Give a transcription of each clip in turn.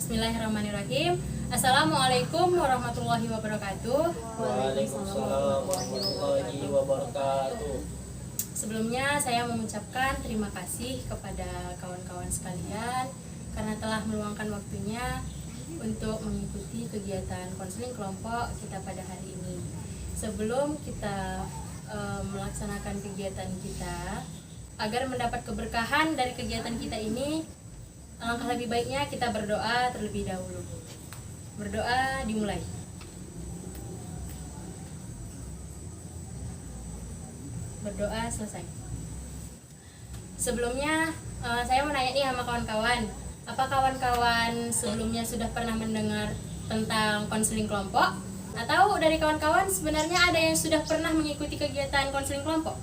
Bismillahirrahmanirrahim. Assalamualaikum warahmatullahi wabarakatuh. Waalaikumsalam warahmatullahi wabarakatuh. Sebelumnya saya mengucapkan terima kasih kepada kawan-kawan sekalian karena telah meluangkan waktunya untuk mengikuti kegiatan konseling kelompok kita pada hari ini. Sebelum kita melaksanakan kegiatan kita, agar mendapat keberkahan dari kegiatan kita ini, alangkah lebih baiknya kita berdoa terlebih dahulu. Berdoa dimulai. Berdoa selesai. Sebelumnya saya mau nanya nih sama kawan-kawan, apa kawan-kawan sebelumnya sudah pernah mendengar tentang konseling kelompok? Atau dari kawan-kawan sebenarnya ada yang sudah pernah mengikuti kegiatan konseling kelompok?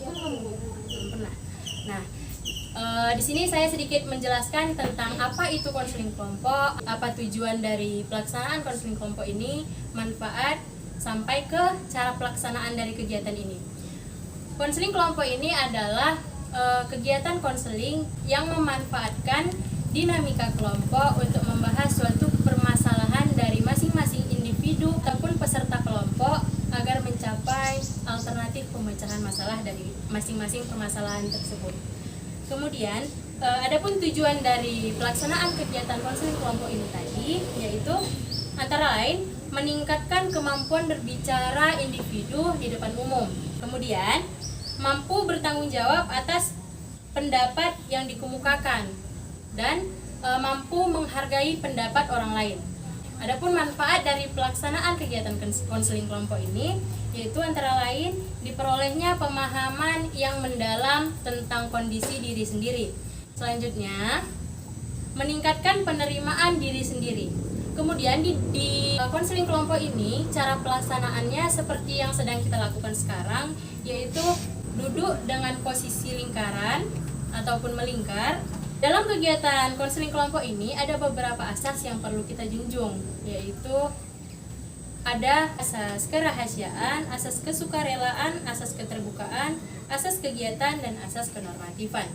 Belum pernah. Nah, di sini saya sedikit menjelaskan tentang apa itu konseling kelompok, apa tujuan dari pelaksanaan konseling kelompok ini, manfaat, sampai ke cara pelaksanaan dari kegiatan ini. Konseling kelompok ini adalah kegiatan konseling yang memanfaatkan dinamika kelompok untuk membahas suatu permasalahan dari masing-masing individu ataupun peserta kelompok agar mencapai alternatif pemecahan masalah dari masing-masing permasalahan tersebut. Kemudian, adapun tujuan dari pelaksanaan kegiatan konseling kelompok ini tadi, yaitu antara lain meningkatkan kemampuan berbicara individu di depan umum. Kemudian, mampu bertanggung jawab atas pendapat yang dikemukakan dan mampu menghargai pendapat orang lain. Adapun manfaat dari pelaksanaan kegiatan konseling kelompok ini yaitu antara lain diperolehnya pemahaman yang mendalam tentang kondisi diri sendiri. Selanjutnya, meningkatkan penerimaan diri sendiri. Kemudian di konseling kelompok ini cara pelaksanaannya seperti yang sedang kita lakukan sekarang, yaitu duduk dengan posisi lingkaran ataupun melingkar. Dalam kegiatan konseling kelompok ini ada beberapa asas yang perlu kita junjung, yaitu ada asas kerahasiaan, asas kesukarelaan, asas keterbukaan, asas kegiatan, dan asas kenormatifan.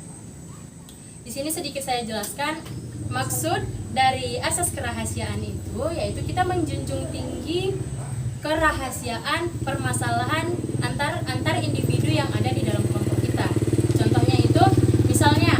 Di sini sedikit saya jelaskan maksud dari asas kerahasiaan itu, yaitu kita menjunjung tinggi kerahasiaan permasalahan antar individu yang ada di dalam kelompok kita. Contohnya itu, misalnya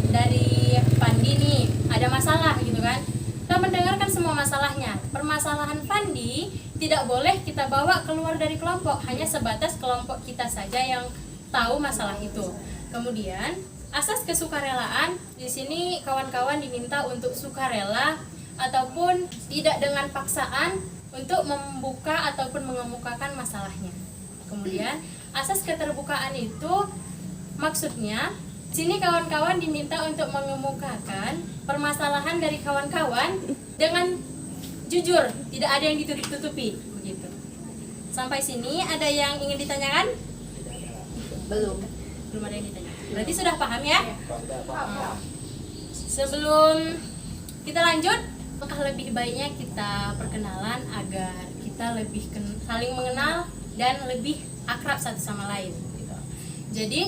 dari Pandi nih ada masalah gitu kan, kita mendengarkan semua masalahnya. Permasalahan Pandi tidak boleh kita bawa keluar dari kelompok, hanya sebatas kelompok kita saja yang tahu masalah itu. Kemudian asas kesukarelaan, di sini kawan-kawan diminta untuk sukarela ataupun tidak dengan paksaan untuk membuka ataupun mengemukakan masalahnya. Kemudian asas keterbukaan itu maksudnya sini kawan-kawan diminta untuk mengemukakan permasalahan dari kawan-kawan dengan jujur, tidak ada yang ditutup-tutupi, begitu. Sampai sini ada yang ingin ditanyakan? Belum ada yang ditanyakan. Berarti sudah paham ya? Sebelum kita lanjut, maka lebih baiknya kita perkenalan agar kita lebih saling mengenal dan lebih akrab satu sama lain. Gitu. Jadi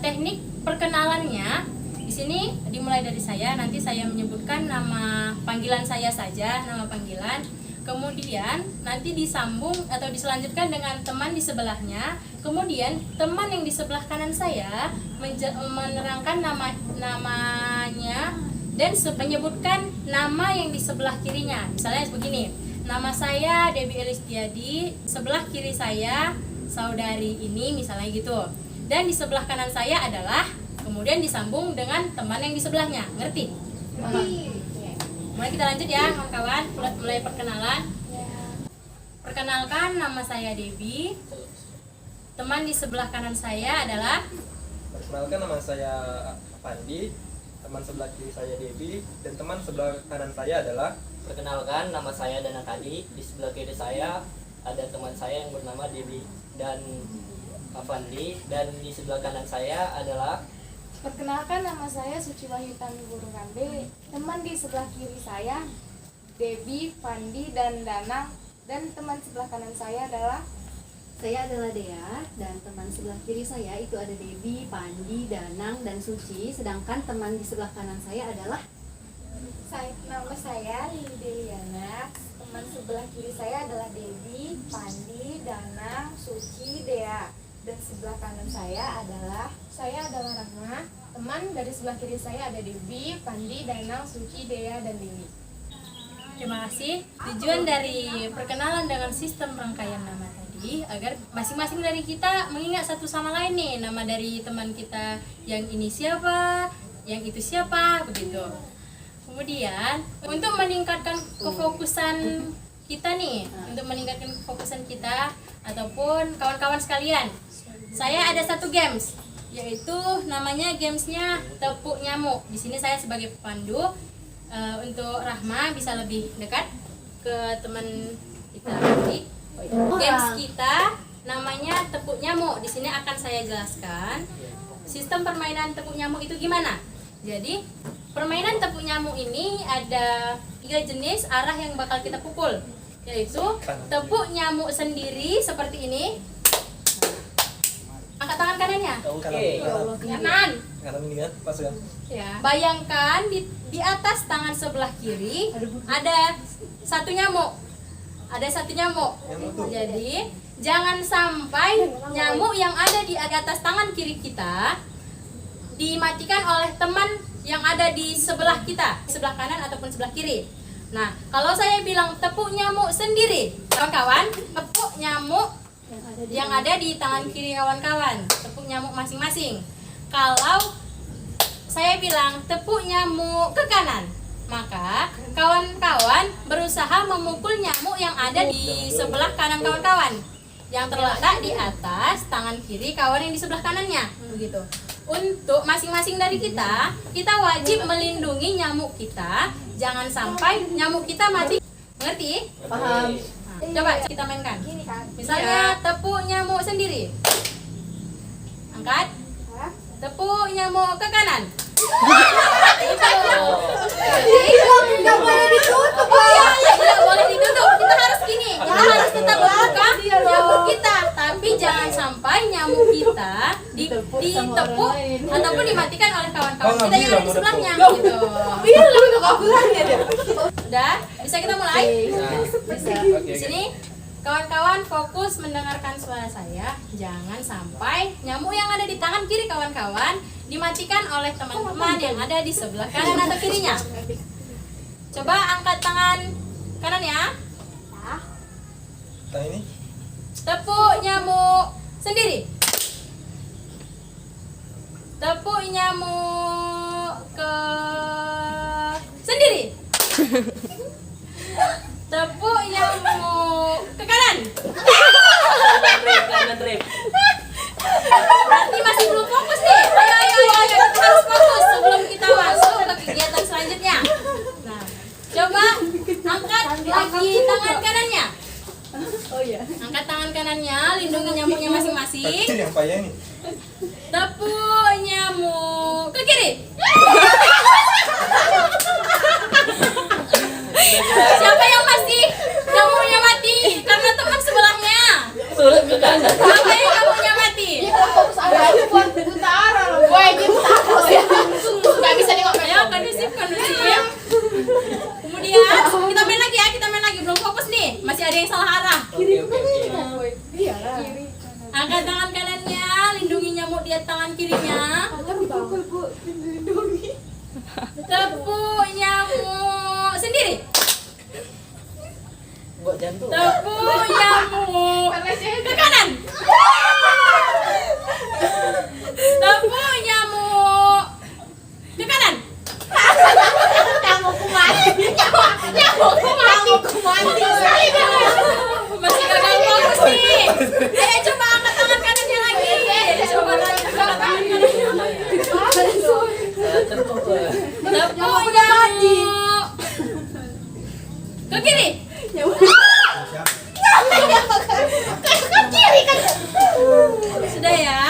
teknik perkenalannya di sini dimulai dari saya. Nanti saya menyebutkan nama panggilan saya saja, nama panggilan. Kemudian nanti disambung atau diselanjutkan dengan teman di sebelahnya. Kemudian teman yang di sebelah kanan saya menerangkan namanya dan menyebutkan nama yang di sebelah kirinya. Misalnya begini, nama saya Debbie Elistiadi, sebelah kiri saya saudari ini, misalnya gitu. Dan di sebelah kanan saya adalah, kemudian disambung dengan teman yang di sebelahnya. Ngerti? Mulai kita lanjut ya kawan-kawan, mulai perkenalan. Perkenalkan, nama saya Debbie. Teman di sebelah kanan saya adalah, Perkenalkan, nama saya Pandi. Teman sebelah kiri saya Debbie, dan teman sebelah kanan saya adalah. Perkenalkan, nama saya Dana Kadi. Di sebelah kiri saya ada teman saya yang bernama Debbie dan Avandi, dan di sebelah kanan saya adalah. Perkenalkan, nama saya Suci Wahyutami Burungande. Teman di sebelah kiri saya Debbie, Pandi, dan Danang, dan teman sebelah kanan saya adalah. Saya adalah Dea, dan teman sebelah kiri saya itu ada Debbie, Pandi, Danang, dan Suci. Sedangkan teman di sebelah kanan saya adalah. Nama saya Lili Deliana. Teman sebelah kiri saya adalah Devi, Pandi, Danang, Suci, Dea. Dan sebelah kanan saya adalah Rahma. Teman dari sebelah kiri saya ada Devi, Pandi, Danang, Suci, Dea, dan Lili. Terima kasih. Tujuan dari perkenalan dengan sistem rangkaian nama tadi agar masing-masing dari kita mengingat satu sama lain nih, nama dari teman kita yang ini siapa, yang itu siapa, begitu. Kemudian untuk meningkatkan kefokusan kita nih, ataupun kawan-kawan sekalian, saya ada satu games, yaitu namanya gamesnya tepuk nyamuk. Di sini saya sebagai pepandu. Untuk Rahma bisa lebih dekat ke teman kita tadi. Games kita namanya tepuk nyamuk. Di sini akan saya jelaskan sistem permainan tepuk nyamuk itu gimana. Jadi permainan tepuk nyamuk ini ada 3 jenis arah yang bakal kita pukul, yaitu tepuk nyamuk sendiri seperti ini. Angkat tangan kanannya. Kanan. Kanan ini ya, pas kan? Ya. Bayangkan di atas tangan sebelah kiri ada satu nyamuk. Jadi jangan sampai nyamuk yang ada di atas tangan kiri kita dimatikan oleh teman yang ada di sebelah kita, sebelah kanan ataupun sebelah kiri. Nah, kalau saya bilang tepuk nyamuk sendiri, kawan-kawan, tepuk nyamuk yang ada di tangan kiri kawan-kawan, tepuk nyamuk masing-masing. Kalau saya bilang tepuk nyamuk ke kanan, maka kawan-kawan berusaha memukul nyamuk yang ada di sebelah kanan kawan-kawan, yang terletak di atas tangan kiri kawan yang di sebelah kanannya, begitu. Untuk masing-masing dari kita wajib melindungi nyamuk kita, jangan sampai nyamuk kita mati. Mengerti? Paham. Coba kita mainkan. gini kan. Misalnya tepuk nyamuk sendiri. Angkat. Tepuk nyamuk ke kanan. Itu. Nggak boleh ditutup. Tidak boleh ditutup. Kita harus gini. Kita harus tetap membuka nyamuk kita, tapi jangan sampai nyamuk kita ditepuk ataupun dimatikan oleh kawan-kawan kita yang ada di sebelahnya. Gitu. Udah, bisa kita mulai? Di sini kawan-kawan fokus mendengarkan suara saya. Jangan sampai nyamuk yang ada di tangan kiri kawan-kawan dimatikan oleh teman-teman yang ada di sebelah kanan atau kirinya. Coba angkat tangan kanan ya. Nah ini Tepuk nyamuk sendiri. Tepuk nyamuk ke sendiri. Tepuk nyamuk ke kanan. Kanan rep. Berarti masih belum fokus nih. Ayo, kita harus fokus sebelum kita masuk ke kegiatan selanjutnya. Nah, coba angkat lagi tangan kanannya. Oh iya. Angkat tangan kanannya, lindungi nyamuknya masing-masing. kecil yang payah ini. Tepuk nyamuk ke kiri. Siapa yang masih nyamuknya mati karena teman sebelahnya? Sulit ke kanan. Siapa yang nyamuknya mati? Nggak bisa nengok. Ayo kondusif. Kemudian kita main lagi, belum fokus nih, masih ada yang salah arah. Oke. Angkat tangan kanannya, lindungi nyamuk di tangan kirinya. Tepuk nyamuk sendiri. Buat jantung. Tepuk nyamuk ke kanan. Tepuk nyamuk ke kanan. Masih gagal fokus nih. Ayo coba angkat tangan kanannya lagi. Coba angkat tangan kanannya. Tepuk. Tepuk nyamuk ke kiri. Sudah ya.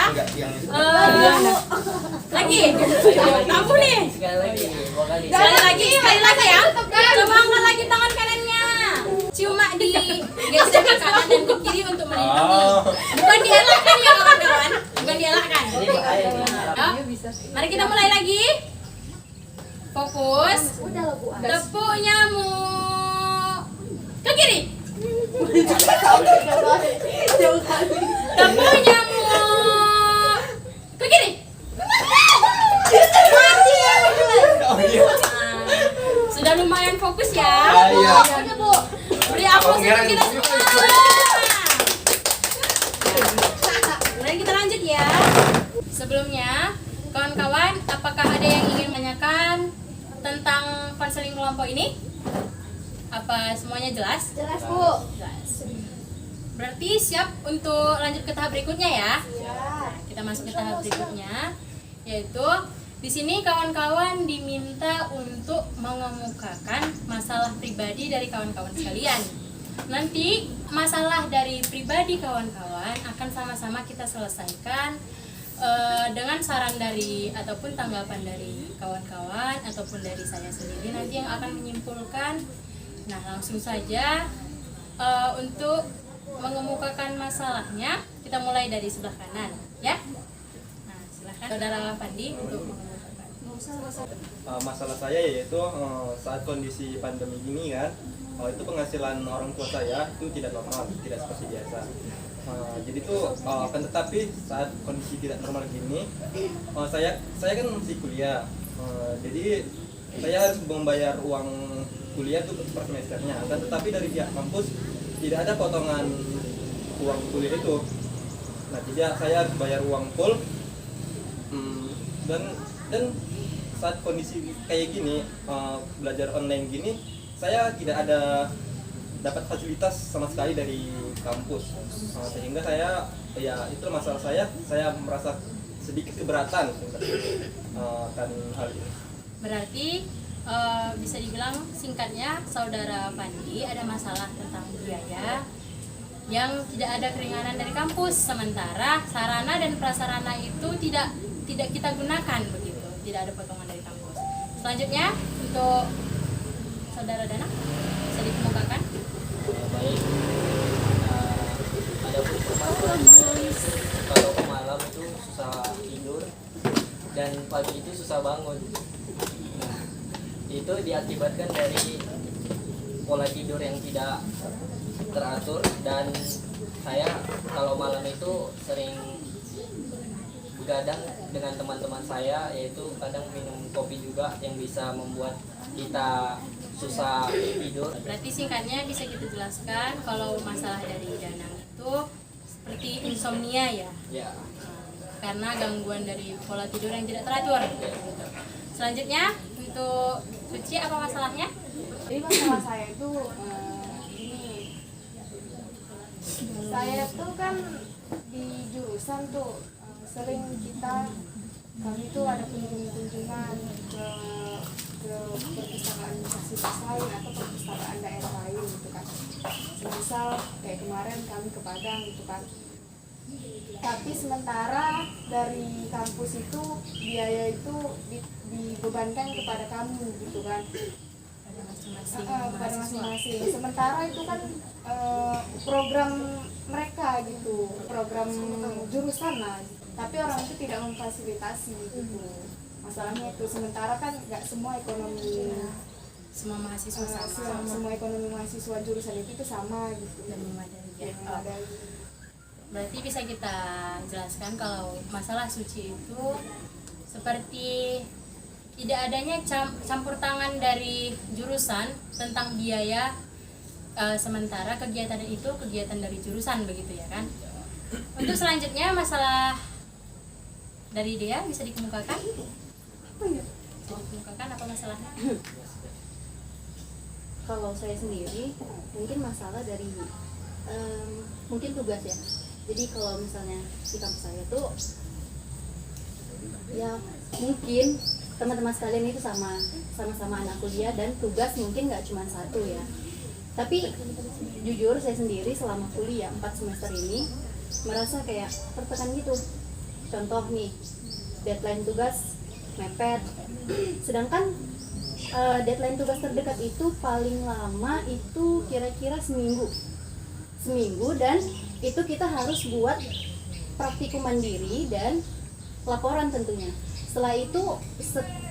Lagi. Kamu nih. Sekali lagi. 2 kali. Sekali lagi ya. Coba angkat lagi tangan kanannya. Cuma di geser ke kanan dan ke kiri untuk melindungi. Bukan dielakkan ya kawan-kawan. Bukan dielakkan. Ini bahaya nih. Ya. Mari kita mulai lagi. Fokus. loh Bu As. Tepuk nyamuk ke kiri. Jauh kali. Tepuk nyamuk ke kiri. Oh iya. Nah, sudah lumayan fokus ya. Iya. Udah, Bu. Beri aplaus untuk kita semua. Mari kita lanjut ya. Sebelumnya, kawan-kawan, apakah ada yang ingin menanyakan tentang konseling kelompok ini? Apa semuanya jelas? Jelas Bu. Jelas. Berarti siap untuk lanjut ke tahap berikutnya ya? Ya. Kita masuk ke tahap berikutnya, yaitu di sini kawan-kawan diminta untuk mengemukakan masalah pribadi dari kawan-kawan sekalian. Nanti masalah dari pribadi kawan-kawan akan sama-sama kita selesaikan dengan saran dari ataupun tanggapan dari kawan-kawan ataupun dari saya sendiri nanti yang akan menyimpulkan. Nah, langsung saja untuk mengemukakan masalahnya kita mulai dari sebelah kanan ya. Nah, silakan Saudara Pandi untuk mengemukakan. Masalah saya yaitu saat kondisi pandemi gini kan, itu penghasilan orang tua saya itu tidak normal, tidak seperti biasa. Jadi tuh akan tetapi saat kondisi tidak normal gini, saya kan masih kuliah, jadi saya harus membayar uang kuliah tuh per semesternya. Dan tetapi dari pihak kampus tidak ada potongan uang kuliah itu. Nah, jadi saya harus bayar uang full. Dan saat kondisi kayak gini, belajar online gini, saya tidak ada dapat fasilitas sama sekali dari kampus, sehingga saya ya itu masalah saya merasa sedikit keberatan kan hal ini. Berarti bisa dibilang singkatnya Saudara Pandi ada masalah tentang biaya yang tidak ada keringanan dari kampus, sementara sarana dan prasarana itu tidak kita gunakan begitu, tidak ada potongan dari kampus. Selanjutnya untuk Saudara Dana bisa dikemukakan. Baik, ada permasalahan kalau malam itu susah tidur dan pagi itu susah bangun. Nah, itu diakibatkan dari pola tidur yang tidak teratur, dan saya kalau malam itu sering begadang dengan teman-teman saya, yaitu kadang minum kopi juga yang bisa membuat kita susah tidur. Berarti singkatnya bisa kita jelaskan kalau masalah dari Danang itu seperti insomnia ya, Ya, karena gangguan dari pola tidur yang tidak teratur. Selanjutnya untuk Suci apa masalahnya? Jadi masalah saya itu ini, saya tuh kan di jurusan tuh sering kami tuh ada kunjungan ke perpustakaan universitas lain atau perpustakaan daerah lain gitu kan. Misal kayak kemarin kami ke Padang gitu kan. Tapi sementara dari kampus itu biaya itu dibebankan kepada kami gitu kan. Kepada masing-masing. Sementara itu kan program mereka gitu, program jurusan lah. Tapi orang itu tidak memfasilitasi gitu. Masalahnya itu sementara kan nggak semua ekonomi Semua mahasiswa sama semua ekonomi mahasiswa jurusan itu sama gitu. dan memadai ya. Yang ada Berarti bisa kita jelaskan kalau masalah Suci itu seperti tidak adanya campur tangan dari jurusan tentang biaya, sementara kegiatan itu kegiatan dari jurusan begitu ya kan. Untuk selanjutnya masalah dari Dea bisa dikemukakan? Bisa dikemukakan apa masalahnya? Kalau saya sendiri mungkin masalah dari mungkin tugas ya. Jadi kalau misalnya di kampus saya tuh ya mungkin teman-teman sekalian itu sama-sama anak kuliah dan tugas mungkin nggak cuma satu ya. Tapi jujur saya sendiri selama kuliah 4 semester ini merasa kayak tertekan gitu. Contoh nih, deadline tugas mepet. Sedangkan deadline tugas terdekat itu paling lama itu kira-kira seminggu, dan itu kita harus buat praktikum mandiri dan laporan tentunya. Setelah itu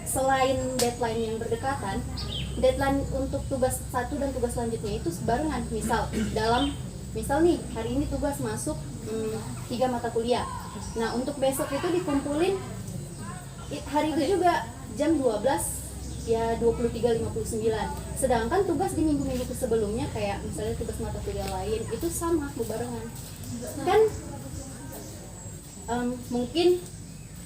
selain deadline yang berdekatan, deadline untuk tugas satu dan tugas selanjutnya itu barengan. Misal nih hari ini tugas masuk 3 mata kuliah. Nah untuk besok itu dikumpulin hari itu juga jam 12 ya 23.59. Sedangkan tugas di minggu-minggu sebelumnya kayak misalnya tugas mata kuliah lain itu sama berbarengan. Kan mungkin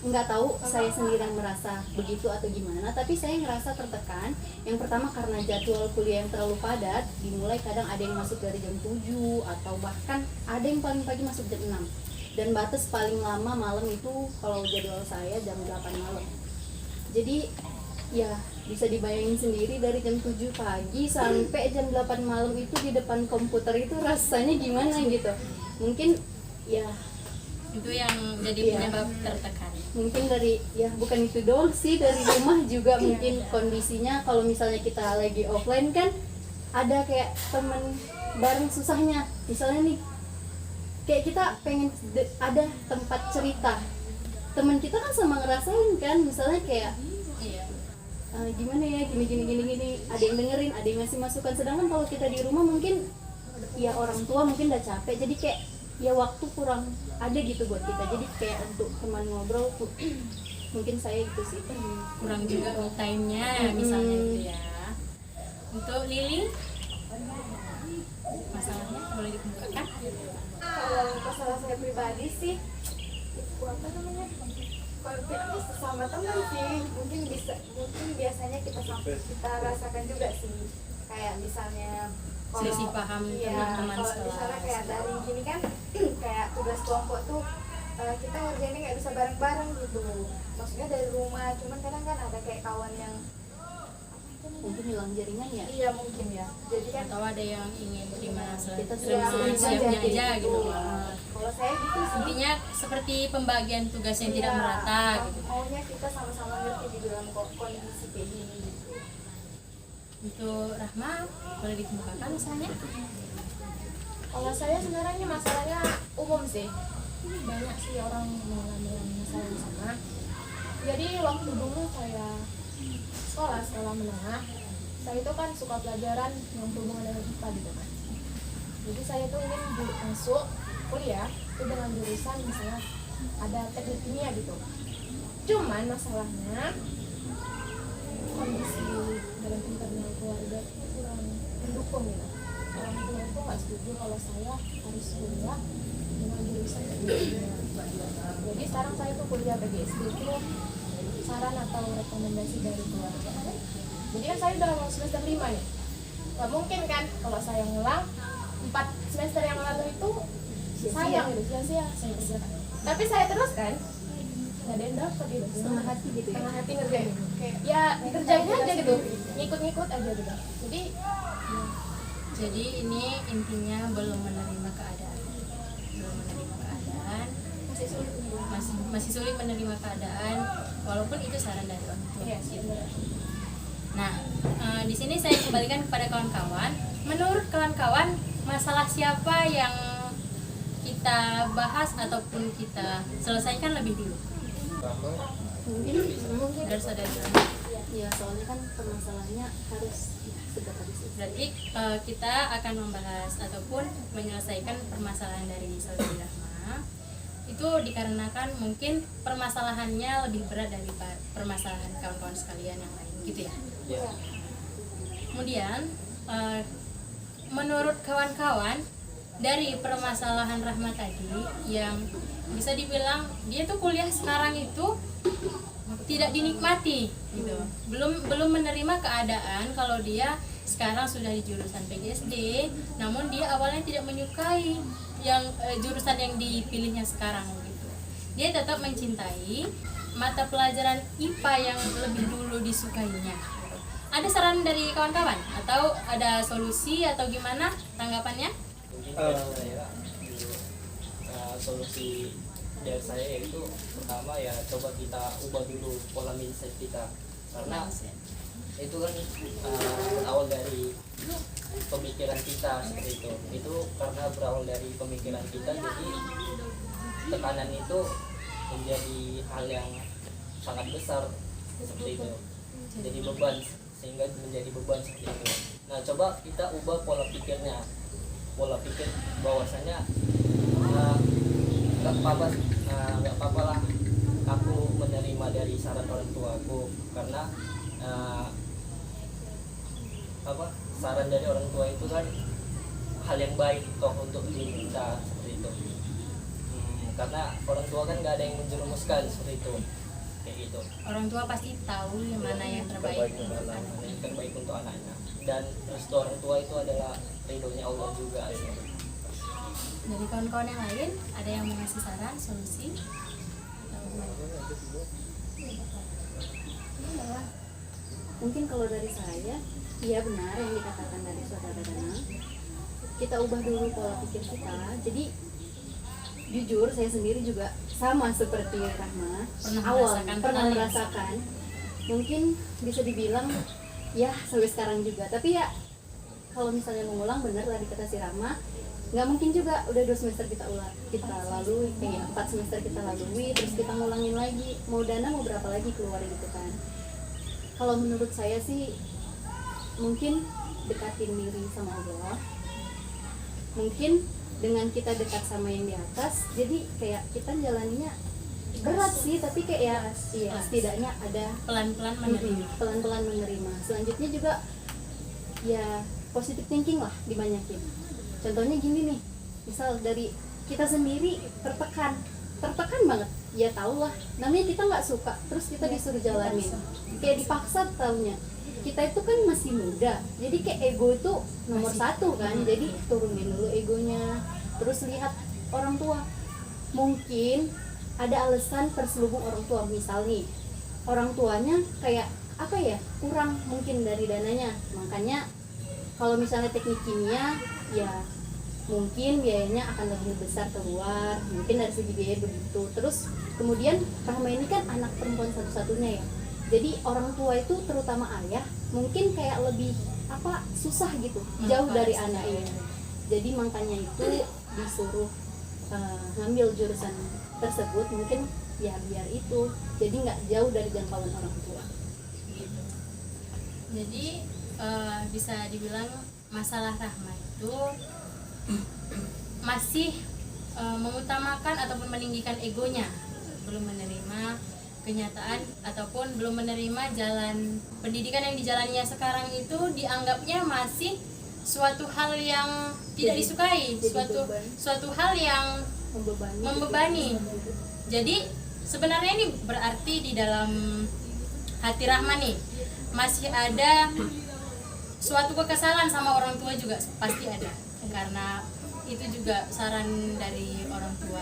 nggak tahu saya sendiri yang merasa begitu atau gimana, tapi saya ngerasa tertekan. Yang pertama karena jadwal kuliah yang terlalu padat, dimulai kadang ada yang masuk dari jam 7 atau bahkan ada yang paling pagi masuk jam 6. Dan batas paling lama malam itu kalau jadwal saya jam 8 malam. Jadi ya bisa dibayangin sendiri dari jam 7 pagi sampai jam 8 malam itu di depan komputer itu rasanya gimana gitu. Mungkin ya Itu yang jadi Iya. penyebab tertekan. mungkin dari ya bukan itu doang sih, dari rumah juga mungkin kondisinya kalau misalnya kita lagi offline kan ada kayak temen bareng susahnya. Misalnya nih kayak kita pengen ada tempat cerita, temen kita kan sama ngerasain kan, misalnya kayak Iya. gimana ya gini, ada yang dengerin, ada yang ngasih masukan. Sedangkan kalau kita di rumah mungkin ya orang tua mungkin udah capek, jadi kayak ya waktu kurang ada gitu buat kita. Jadi kayak untuk teman ngobrol mungkin saya itu sih. Kurang juga me time-nya misalnya gitu ya. Untuk Lili, masalahnya boleh dikemukakan? Kalau masalah saya pribadi sih itu apa namanya, konfliknya sesama teman sih, mungkin biasanya kita rasakan juga sih, kayak misalnya Selisih paham teman-teman kalau sekelas. misalnya kayak dari gini kan kayak tugas kelompok tuh kita ngerjainnya nggak bisa bareng-bareng gitu, maksudnya dari rumah, cuman kadang kan ada kayak kawan yang Mungkin hilang jaringan ya. iya mungkin ya, jadi kan Atau ada yang ingin terima Kita siapnya siapnya aja gitu. kalau saya gitu sih. Intinya seperti pembagian tugas yang tidak Iya, merata gitu. maunya kita sama-sama ngerti di dalam kondisi kayak gini gitu. Untuk Rahma, boleh dikemukakan misalnya? Kalau saya sebenarnya masalahnya umum sih, banyak sih orang mengalami masalah yang sama. Jadi waktu dulu saya sekolah menengah, saya itu kan suka pelajaran yang berhubungan dengan IPA gitu kan. Jadi saya tuh ingin masuk kuliah itu dengan jurusan misalnya ada teknik kimia gitu. Cuman masalahnya kondisi dalam internal keluarga itu kurang mendukung gitu. Orang tua itu nggak setuju kalau saya harus kuliah dengan jurusan teknik kimia. Jadi sekarang saya tuh kuliah PGSD itu saran atau rekomendasi dari keluarga. Jadi kan saya udah mau semester 5 nih. Gak mungkin kan kalau saya ngulang 4 semester yang lalu itu sayang gitu, sia-sia saya kerjakan. Tapi saya terus kan nggak ada yang dapat gitu. Setengah hati gitu ya. Setengah hati ngerjain. Kayak ya dikerjain aja gitu. Ngikut-ngikut aja gitu. Jadi ini intinya belum menerima keadaan. Belum menerima keadaan. Masih sulit nih. Masih sulit menerima keadaan walaupun itu saran dari orang tua. Iya, Gitu. Nah, di sini saya kembalikan kepada kawan-kawan. Menurut kawan-kawan, masalah siapa yang kita bahas ataupun kita selesaikan lebih dulu? Mungkin Dari saudara. ya soalnya kan permasalahannya harus segera diselesaikan. Berarti kita akan membahas ataupun menyelesaikan permasalahan dari saudari Rahma. Itu dikarenakan mungkin permasalahannya lebih berat dari permasalahan kawan-kawan sekalian yang lain, gitu ya. Ya. Kemudian menurut kawan-kawan dari permasalahan Rahma tadi yang bisa dibilang dia tuh kuliah sekarang itu tidak dinikmati gitu. Belum menerima keadaan kalau dia sekarang sudah di jurusan PGSD, namun dia awalnya tidak menyukai yang jurusan yang dipilihnya sekarang gitu. Dia tetap mencintai mata pelajaran IPA yang lebih dulu disukainya. Gitu. Ada saran dari kawan-kawan atau ada solusi atau gimana tanggapannya? Mungkin solusi dari saya yaitu pertama ya coba kita ubah dulu pola mindset kita, karena itu kan awal dari pemikiran kita seperti itu karena berawal dari pemikiran kita, jadi tekanan itu menjadi hal yang sangat besar seperti itu, jadi beban sehingga menjadi beban seperti itu. Nah, coba kita ubah pola pikirnya, pola pikir bahwasanya nggak apa-apa lah aku menerima dari saran orang tuaku, karena saran dari orang tua itu kan hal yang baik toh untuk diri kita seperti itu. Karena orang tua kan nggak ada yang menjerumuskan seperti itu, kayak gitu. Orang tua pasti tahu yang mana yang terbaik untuk mana anaknya. yang terbaik untuk anaknya, dan restu orang tua itu adalah ridhonya Allah juga. Dari kawan-kawan yang lain ada yang mau ngasih saran, solusi? Atau gimana? Mungkin kalau dari saya, iya benar yang dikatakan dari saudara Dana. Kita ubah dulu pola pikir kita. Jadi jujur saya sendiri juga sama seperti Rahma, pernah merasakan. Mungkin bisa dibilang ya sampai sekarang juga. Tapi ya kalau misalnya mengulang, benar tadi kata si Rahma, nggak mungkin juga udah 2 semester kita lalui, 4 semester kita lalui, terus kita ngulangin lagi. Mau dana mau berapa lagi keluar gitu kan. Kalau menurut saya sih mungkin dekatin diri sama Allah. Mungkin dengan kita dekat sama yang di atas, jadi kayak kita jalaninya berat sih, tapi kayak ya iya, setidaknya ada Pelan-pelan menerima. pelan-pelan menerima. Selanjutnya juga ya positive thinking lah dibanyakin. Contohnya gini nih, misal dari kita sendiri tertekan banget, ya tau lah, namanya kita nggak suka, terus kita disuruh jalanin, kayak dipaksa taunya. Kita itu kan masih muda, jadi kayak ego itu nomor satu kan, jadi turunin dulu egonya, terus lihat orang tua. Mungkin ada alasan terselubung orang tua, misal nih orang tuanya kayak apa ya, kurang mungkin dari dananya, makanya kalau misalnya teknik kimia ya mungkin biayanya akan lebih besar keluar, mungkin dari segi biaya begitu. Terus kemudian Rahma ini kan anak perempuan satu-satunya ya, jadi orang tua itu terutama ayah mungkin kayak lebih susah gitu, jauh dari anak ini. Jadi makanya itu disuruh ngambil jurusan tersebut, mungkin ya biar itu jadi nggak jauh dari jangkauan orang tua gitu. Jadi bisa dibilang masalah Rahma itu masih mengutamakan ataupun meninggikan egonya, belum menerima kenyataan ataupun belum menerima jalan pendidikan yang dijalaninya sekarang itu dianggapnya masih suatu hal yang tidak disukai, suatu hal yang membebani. Jadi sebenarnya ini berarti di dalam hati Rahma nih masih ada suatu kekesalan sama orang tua juga pasti ada, karena itu juga saran dari orang tua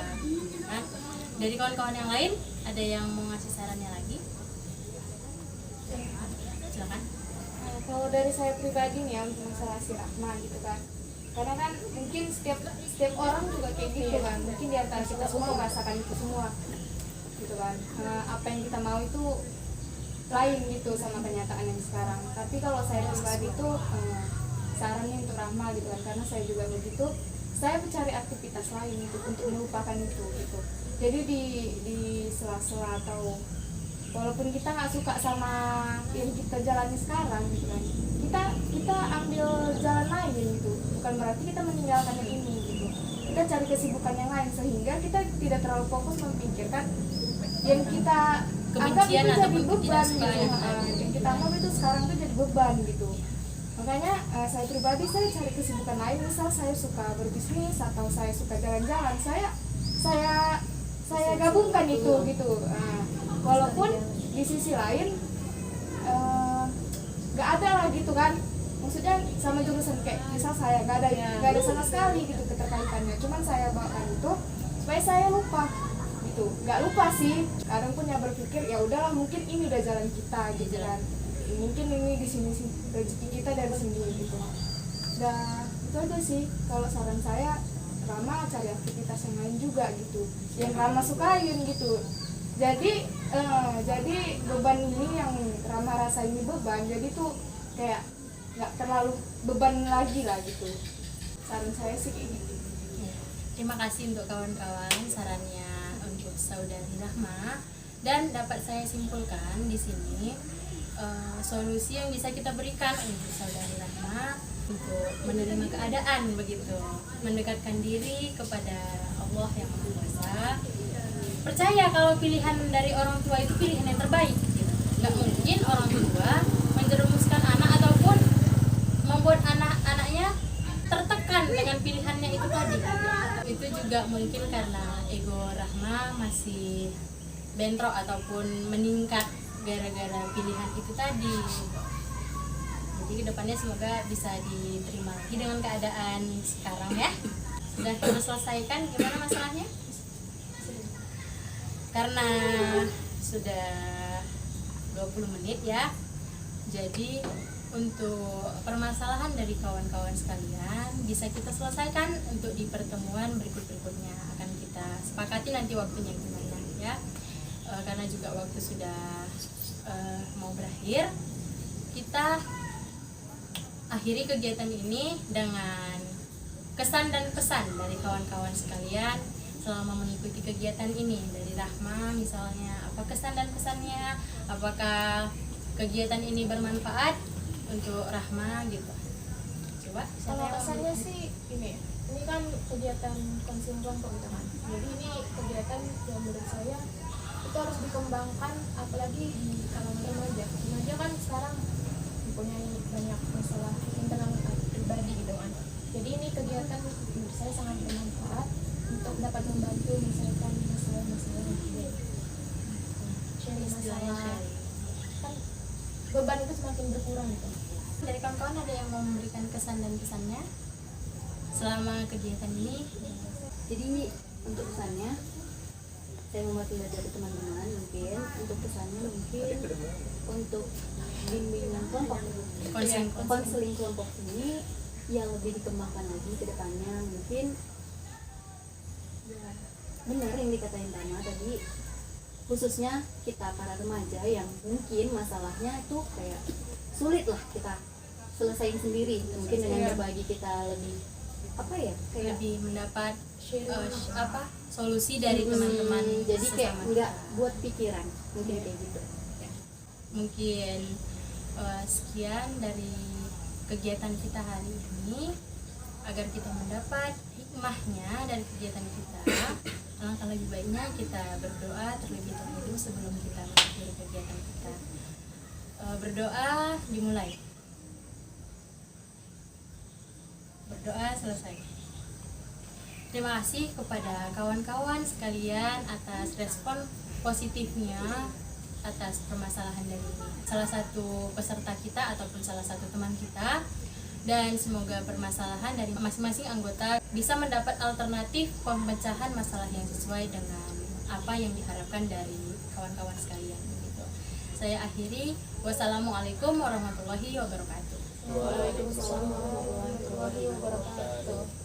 kan. Dari kawan-kawan yang lain ada yang mau ngasih sarannya lagi? Silakan. Kalau dari saya pribadi nih ya, untuk masalah si Rahma gitu kan, karena kan mungkin setiap orang juga kayak gitu kan, mungkin di antara kita semua merasakan itu semua gitu kan. Apa yang kita mau itu lain gitu sama kenyataan yang sekarang. Tapi kalau saya pribadi itu sarannya untuk Rahma gitu kan, karena saya juga begitu, saya mencari aktivitas lain gitu untuk melupakan itu gitu. Jadi di sela-sela atau walaupun kita nggak suka sama yang kita jalani sekarang gitu kan, kita ambil jalan lain gitu, bukan berarti kita meninggalkan yang ini gitu. Kita cari kesibukan yang lain sehingga kita tidak terlalu fokus memikirkan yang kita anggap itu jadi beban gitu. Yang kita anggap itu sekarang tuh jadi beban gitu. Makanya saya pribadi saya cari kesibukan lain, misal saya suka berbisnis atau saya suka jalan-jalan, saya gabungkan itu gitu. Walaupun di sisi lain nggak ada lah gitu kan, maksudnya sama jurusan kayak misal saya nggak ada sama sekali gitu keterkaitannya, cuman saya bawakan itu supaya saya lupa gitu. Nggak lupa sih, kadang punya berpikir ya udahlah mungkin ini udah jalan kita gitu kan, mungkin ini di sini rezeki kita dari sini gitu. Dan itu aja sih kalau saran saya, Rama cari aktivitas yang lain juga gitu, yang Rama sukain gitu. Jadi beban ini yang Rama rasa ini beban, jadi tuh kayak nggak terlalu beban lagi lah gitu. Saran saya sih kayak gitu. Terima kasih untuk kawan-kawan sarannya untuk saudari Rahma, dan dapat saya simpulkan di sini solusi yang bisa kita berikan untuk saudari Rahma untuk menerima keadaan begitu, mendekatkan diri kepada Allah yang Maha Kuasa. Percaya kalau pilihan dari orang tua itu pilihan yang terbaik gitu. Nggak mungkin orang tua menjerumuskan anak ataupun membuat anak-anaknya tertekan dengan pilihannya itu tadi. Itu juga mungkin karena ego Rahma masih bentrok ataupun meningkat gara-gara pilihan itu tadi. Jadi kedepannya semoga bisa diterima lagi dengan keadaan sekarang ya. Sudah kita selesaikan gimana masalahnya? Karena sudah 20 menit ya. Jadi untuk permasalahan dari kawan-kawan sekalian bisa kita selesaikan untuk di pertemuan berikutnya. Akan kita sepakati nanti waktunya gimana ya. Karena juga waktu sudah mau berakhir, kita akhiri kegiatan ini dengan kesan dan pesan dari kawan-kawan sekalian selama mengikuti kegiatan ini. Dari Rahma misalnya, apa kesan dan pesannya, apakah kegiatan ini bermanfaat untuk Rahma gitu. Coba Kalau kesannya sih ini kan kegiatan konseling kelompok gitu kan. Jadi ini kegiatan yang menurut saya itu harus dikembangkan, apalagi di kalangan remaja. Remaja kan sekarang mempunyai banyak masalah internal pribadi gitu kan. Jadi ini kegiatan menurut saya sangat bermanfaat untuk dapat membantu menyelesaikan masalah-masalah yang ada. Sharing istilahnya masalah, sharing. kan beban itu semakin berkurang gitu. Dari kawan-kawan ada yang mau memberikan kesan dan pesannya selama kegiatan ini? Jadi untuk pesannya saya mewakili dari teman-teman, mungkin untuk pesannya mungkin untuk bimbingan kelompok konseling kelompok ini yang lebih dikembangkan lagi ke depannya. Mungkin benar yang dikatain Tama tadi, khususnya kita para remaja yang mungkin masalahnya itu kayak sulit lah kita selesaiin sendiri, mungkin dengan berbagi kita lebih apa ya, kayak Lebih mendapat solusi dari teman-teman jadi kayak sesama nggak kita. buat pikiran, mungkin kayak gitu. Mungkin sekian dari kegiatan kita hari ini. Agar kita mendapat hikmahnya dari kegiatan kita, alangkah lebih baiknya kita berdoa terlebih dahulu sebelum kita mengakhiri kegiatan kita. Berdoa dimulai, berdoa selesai. Terima kasih kepada kawan-kawan sekalian atas respon positifnya atas permasalahan dari ini. Salah satu peserta kita ataupun salah satu teman kita, dan semoga permasalahan dari masing-masing anggota bisa mendapat alternatif pemecahan masalah yang sesuai dengan apa yang diharapkan dari kawan-kawan sekalian. Begitu. Saya akhiri. Wassalamualaikum warahmatullahi wabarakatuh. Waalaikumsalam warahmatullahi wabarakatuh.